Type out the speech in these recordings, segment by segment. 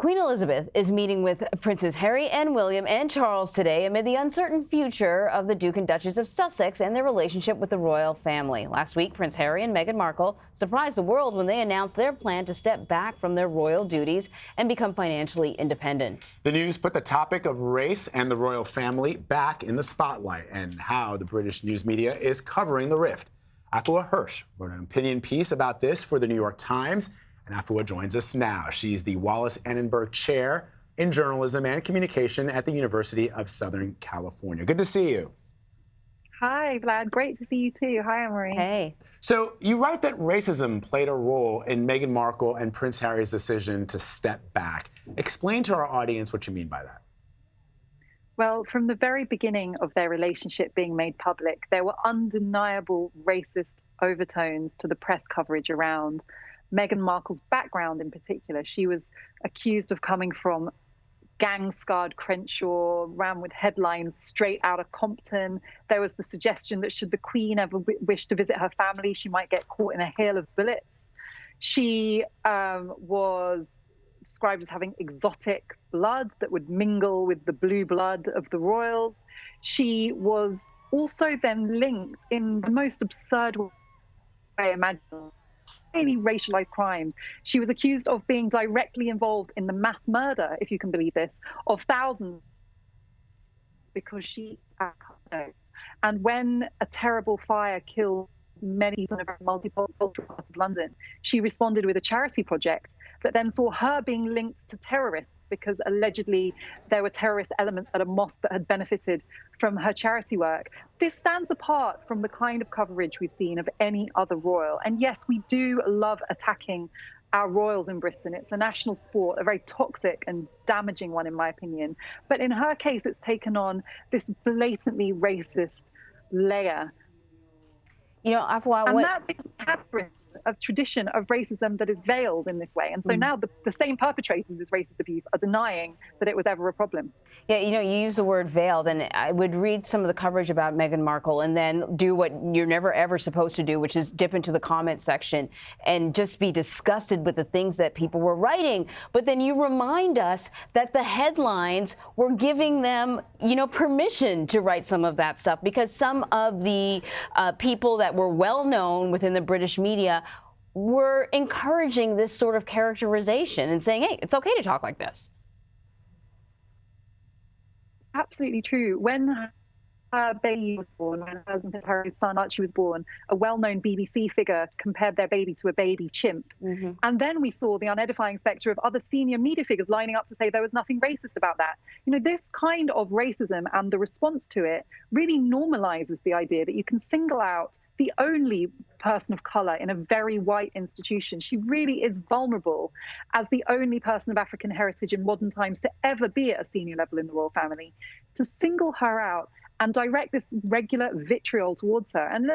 Queen Elizabeth is meeting with Princes Harry and William and Charles today amid the uncertain future of the Duke and Duchess of Sussex and their relationship with the royal family. Last week, Prince Harry and Meghan Markle surprised the world when they announced their plan to step back from their royal duties and become financially independent. The news put the topic of race and the royal family back in the spotlight and how the British news media is covering the rift. Afua Hirsch wrote an opinion piece about this for the New York Times. And Afua joins us now. She's the Wallis Annenberg Chair in Journalism and Communication at the University of Southern California. Good to see you. Hi, Vlad. Great to see you too. Hi, Anne-Marie. Hey. So you write that racism played a role in Meghan Markle and Prince Harry's decision to step back. Explain to our audience what you mean by that. Well, from the very beginning of their relationship being made public, there were undeniable racist overtones to the press coverage around Meghan Markle's background in particular. She was accused of coming from gang-scarred Crenshaw, ran with headlines straight out of Compton. There was the suggestion that should the Queen ever wish to visit her family, she might get caught in a hail of bullets. She was described as having exotic blood that would mingle with the blue blood of the royals. She was also then linked in the most absurd way imaginable. Highly racialized crimes. She was accused of being directly involved in the mass murder, if you can believe this, of thousands because she and when a terrible fire killed many people in a multicultural part of London, she responded with a charity project that then saw her being linked to terrorists because allegedly there were terrorist elements at a mosque that had benefited from her charity work. This stands apart from the kind of coverage we've seen of any other royal. And yes, we do love attacking our royals in Britain. It's a national sport, a very toxic and damaging one, in my opinion. But in her case, it's taken on this blatantly racist layer. You know, Afua, and that is a tradition of racism that is veiled in this way. And so now the same perpetrators of this racist abuse are denying that it was ever a problem. Yeah, you know, you use the word veiled, and I would read some of the coverage about Meghan Markle and then do what you're never, ever supposed to do, which is dip into the comment section and just be disgusted with the things that people were writing. But then you remind us that the headlines were giving them, you know, permission to write some of that stuff because some of the people that were well known within the British media were encouraging this sort of characterization and saying, hey, it's okay to talk like this. Absolutely true. When her baby was born, when her husband, her son Archie was born, a well-known BBC figure compared their baby to a baby chimp. And then we saw the unedifying spectre of other senior media figures lining up to say there was nothing racist about that. You know, this kind of racism and the response to it really normalizes the idea that you can single out the only person of color in a very white institution. She really is vulnerable as the only person of African heritage in modern times to ever be at a senior level in the royal family. To single her out and direct this regular vitriol towards her. And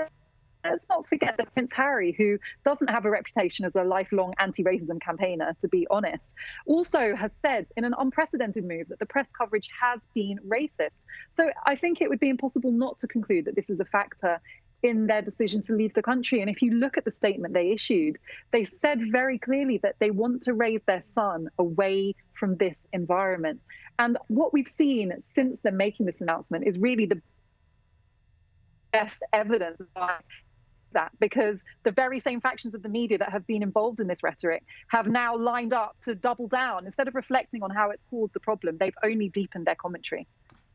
let's not forget that Prince Harry, who doesn't have a reputation as a lifelong anti-racism campaigner, to be honest, also has said in an unprecedented move that the press coverage has been racist. So I think it would be impossible not to conclude that this is a factor in their decision to leave the country. And if you look at the statement they issued, they said very clearly that they want to raise their son away from this environment. And what we've seen since they're making this announcement is really the best evidence of that, because the very same factions of the media that have been involved in this rhetoric have now lined up to double down. Instead of reflecting on how it's caused the problem, they've only deepened their commentary.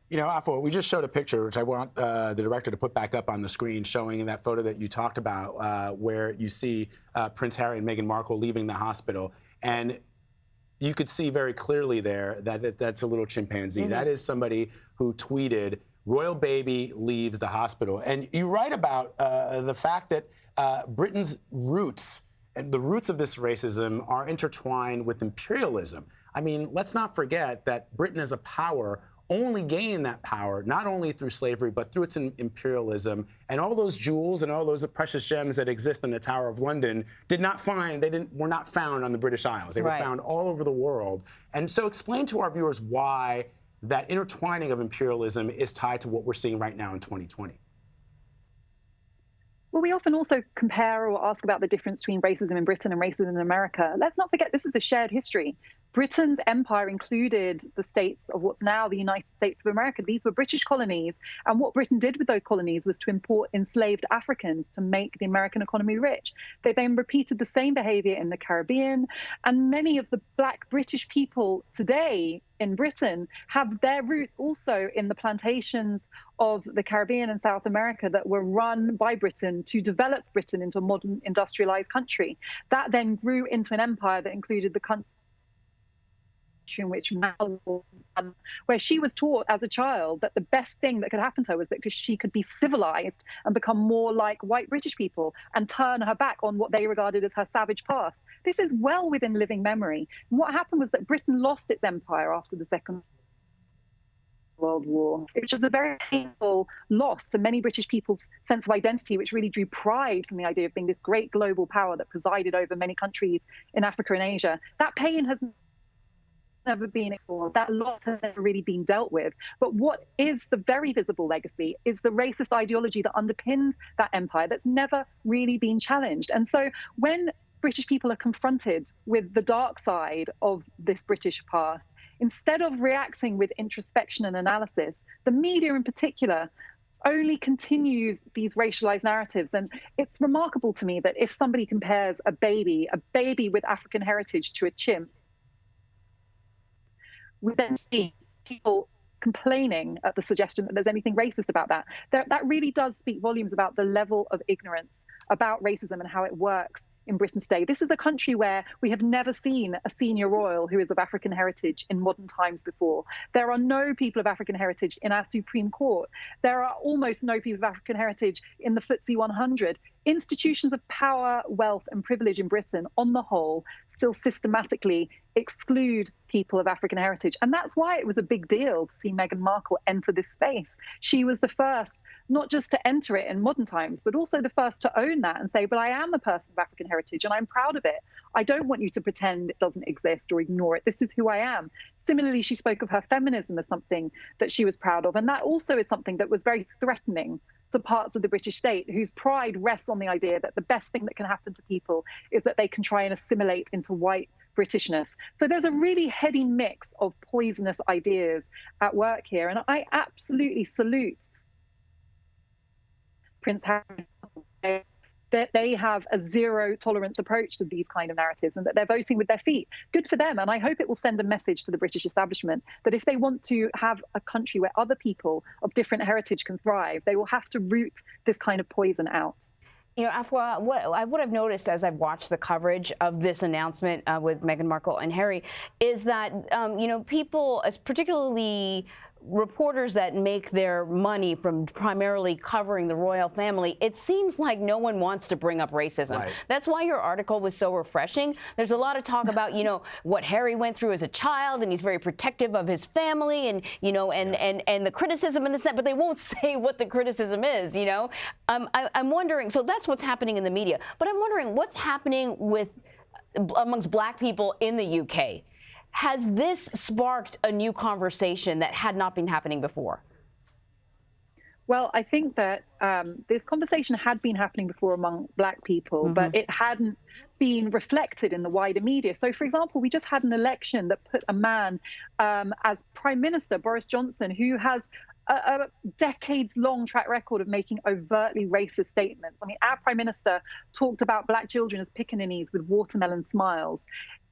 You know, Afua, we just showed a picture, which I want the director to put back up on the screen, showing that photo that you talked about, where you see Prince Harry and Meghan Markle leaving the hospital. And you could see very clearly there that that's a little chimpanzee. That is somebody who tweeted, "Royal baby leaves the hospital." And you write about the fact that Britain's roots and the roots of this racism are intertwined with imperialism. I mean, let's not forget that Britain as a power only gained that power, not only through slavery, but through its imperialism. And all those jewels and all those precious gems that exist in the Tower of London were not found on the British Isles. They were found all over the world. And so explain to our viewers why that intertwining of imperialism is tied to what we're seeing right now in 2020. Well, we often also compare or ask about the difference between racism in Britain and racism in America. Let's not forget this is a shared history. Britain's empire included the states of what's now the United States of America. These were British colonies. And what Britain did with those colonies was to import enslaved Africans to make the American economy rich. They then repeated the same behavior in the Caribbean. And many of the Black British people today in Britain have their roots also in the plantations of the Caribbean and South America that were run by Britain to develop Britain into a modern industrialized country. That then grew into an empire that included the country in which where she was taught as a child that the best thing that could happen to her was that she could be civilized and become more like white British people and turn her back on what they regarded as her savage past. This is well within living memory. And what happened was that Britain lost its empire after the Second World War, which was a very painful loss to many British people's sense of identity, which really drew pride from the idea of being this great global power that presided over many countries in Africa and Asia. That pain has never been explored. That loss has never really been dealt with. But what is the very visible legacy is the racist ideology that underpins that empire that's never really been challenged. And so when British people are confronted with the dark side of this British past, instead of reacting with introspection and analysis, the media in particular only continues these racialized narratives. And it's remarkable to me that if somebody compares a baby with African heritage to a chimp, we then see people complaining at the suggestion that there's anything racist about that. That really does speak volumes about the level of ignorance about racism and how it works in Britain today. This is a country where we have never seen a senior royal who is of African heritage in modern times before. There are no people of African heritage in our Supreme Court. There are almost no people of African heritage in the FTSE 100. Institutions of power, wealth, and privilege in Britain, on the whole, still systematically exclude people of African heritage. And that's why it was a big deal to see Meghan Markle enter this space. She was the first, not just to enter it in modern times, but also the first to own that and say, but I am a person of African heritage and I'm proud of it. I don't want you to pretend it doesn't exist or ignore it. This is who I am. Similarly, she spoke of her feminism as something that she was proud of. And that also is something that was very threatening to parts of the British state whose pride rests on the idea that the best thing that can happen to people is that they can try and assimilate into white Britishness. So there's a really heady mix of poisonous ideas at work here. And I absolutely salute Prince Harry that they have a zero tolerance approach to these kind of narratives and that they're voting with their feet. Good for them. And I hope it will send a message to the British establishment that if they want to have a country where other people of different heritage can thrive, they will have to root this kind of poison out. You know, Afua, what I've noticed as I've watched the coverage of this announcement with Meghan Markle and Harry is that, you know, people, particularly reporters that make their money from primarily covering the royal family, it seems like no one wants to bring up racism. Right. That's why your article was so refreshing. There's a lot of talk about, you know, what Harry went through as a child, and he's very protective of his family, and, you know, and the criticism and this, that, but they won't say what the criticism is, you know. I'm wondering, so that's what's happening in the media, but I'm wondering what's happening amongst Black people in the UK. Has this sparked a new conversation that had not been happening before? Well, I think that this conversation had been happening before among Black people, but it hadn't been reflected in the wider media. So, for example, we just had an election that put a man as Prime Minister, Boris Johnson, who has a decades-long track record of making overtly racist statements. I mean, our Prime Minister talked about Black children as pickaninnies with watermelon smiles.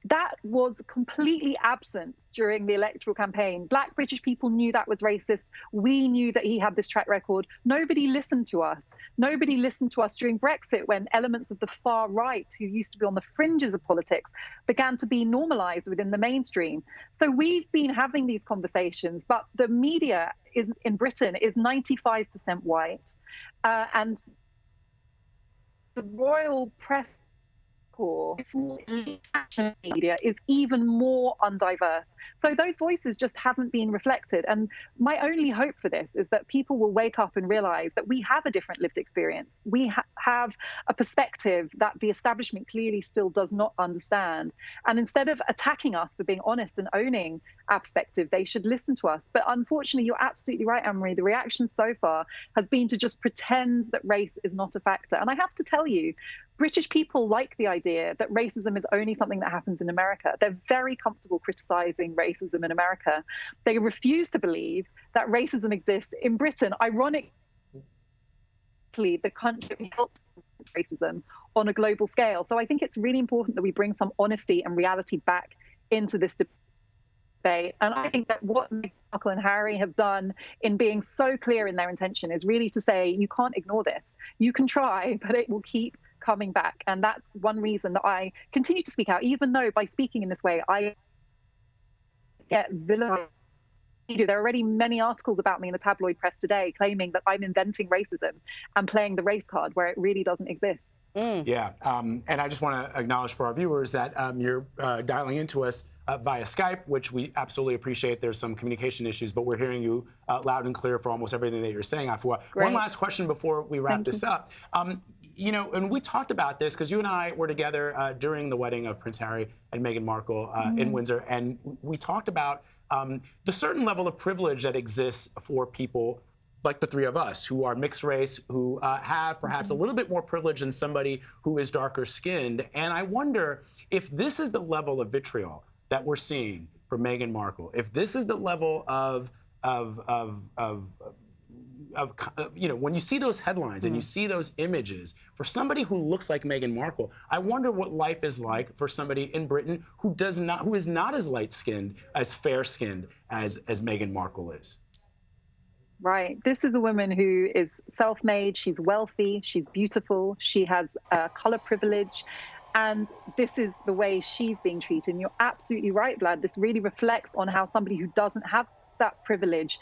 That was completely absent during the electoral campaign. Black British people knew that was racist. We knew that he had this track record. Nobody listened to us. Nobody listened to us during Brexit when elements of the far right, who used to be on the fringes of politics, began to be normalized within the mainstream. So we've been having these conversations, but the media in Britain is 95% white. And the royal press core media is even more undiverse. So those voices just haven't been reflected. And my only hope for this is that people will wake up and realize that we have a different lived experience. We have a perspective that the establishment clearly still does not understand. And instead of attacking us for being honest and owning our perspective, they should listen to us. But unfortunately, you're absolutely right, Anne-Marie. The reaction so far has been to just pretend that race is not a factor. And I have to tell you, British people like the idea that racism is only something that happens in America. They're very comfortable criticizing racism in America. They refuse to believe that racism exists in Britain. Ironically, the country helps racism on a global scale. So I think it's really important that we bring some honesty and reality back into this debate. And I think that what Meghan Markle and Harry have done in being so clear in their intention is really to say, you can't ignore this. You can try, but it will keep coming back. And that's one reason that I continue to speak out, even though by speaking in this way, I get vilified. There are already many articles about me in the tabloid press today claiming that I'm inventing racism and playing the race card where it really doesn't exist. Yeah, and I just want to acknowledge for our viewers that you're dialing into us via Skype, which we absolutely appreciate. There's some communication issues, but we're hearing you loud and clear for almost everything that you're saying, Afua. One last question before we wrap this up. You know, and we talked about this because you and I were together during the wedding of Prince Harry and Meghan Markle in Windsor, and we talked about the certain level of privilege that exists for people like the three of us who are mixed race, who have perhaps a little bit more privilege than somebody who is darker skinned. And I wonder if this is the level of vitriol that we're seeing for Meghan Markle, if this is the level of you know, when you see those headlines and you see those images, for somebody who looks like Meghan Markle, I wonder what life is like for somebody in Britain who is not as light-skinned, as fair-skinned as Meghan Markle is. Right. This is a woman who is self-made, she's wealthy, she's beautiful, she has color privilege, and this is the way she's being treated. And you're absolutely right, Vlad. This really reflects on how somebody who doesn't have that privilege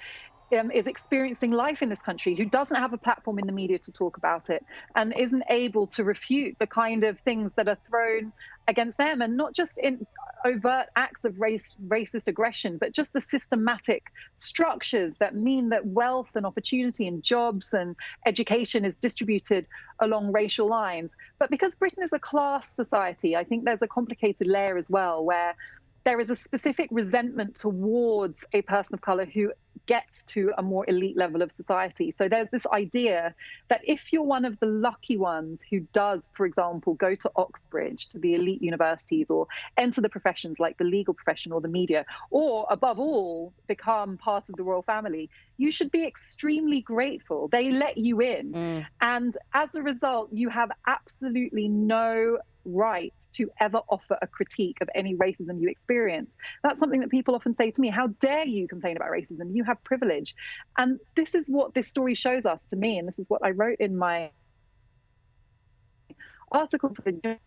is experiencing life in this country, who doesn't have a platform in the media to talk about it and isn't able to refute the kind of things that are thrown against them, and not just in overt acts of racist aggression, but just the systematic structures that mean that wealth and opportunity and jobs and education is distributed along racial lines. But because Britain is a class society, I think there's a complicated layer as well, where there is a specific resentment towards a person of color who gets to a more elite level of society. So there's this idea that if you're one of the lucky ones who does, for example, go to Oxbridge, to the elite universities, or enter the professions like the legal profession or the media, or above all, become part of the royal family, you should be extremely grateful. They let you in. And as a result, you have absolutely no right to ever offer a critique of any racism you experience. That's something that people often say to me: how dare you complain about racism? You have privilege. And this is what this story shows us, to me, and this is what I wrote in my article for the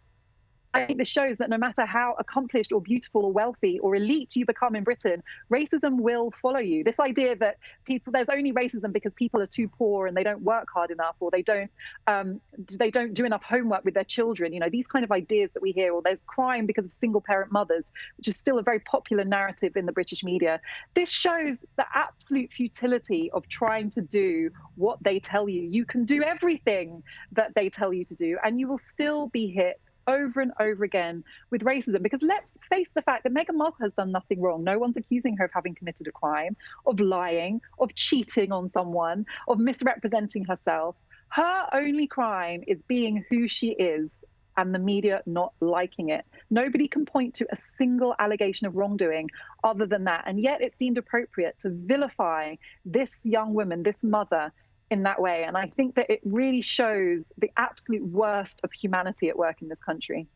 I think this shows that no matter how accomplished or beautiful or wealthy or elite you become in Britain, racism will follow you. This idea that there's only racism because people are too poor and they don't work hard enough, or they don't do enough homework with their children. You know, these kind of ideas that we hear, or there's crime because of single parent mothers, which is still a very popular narrative in the British media. This shows the absolute futility of trying to do what they tell you. You can do everything that they tell you to do, and you will still be hit over and over again with racism. Because let's face the fact that Meghan Markle has done nothing wrong. No one's accusing her of having committed a crime, of lying, of cheating on someone, of misrepresenting herself. Her only crime is being who she is and the media not liking it. Nobody can point to a single allegation of wrongdoing other than that. And yet it's deemed appropriate to vilify this young woman, this mother, in that way. And I think that it really shows the absolute worst of humanity at work in this country.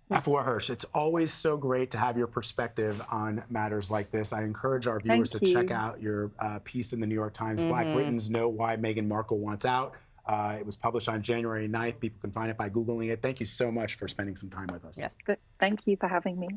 Afua Hirsch, it's always so great to have your perspective on matters like this. I encourage our viewers to check out your piece in the New York Times, Black Britons Know Why Meghan Markle Wants Out. It was published on January 9th. People can find it by Googling it. Thank you so much for spending some time with us. Yes, thank you for having me.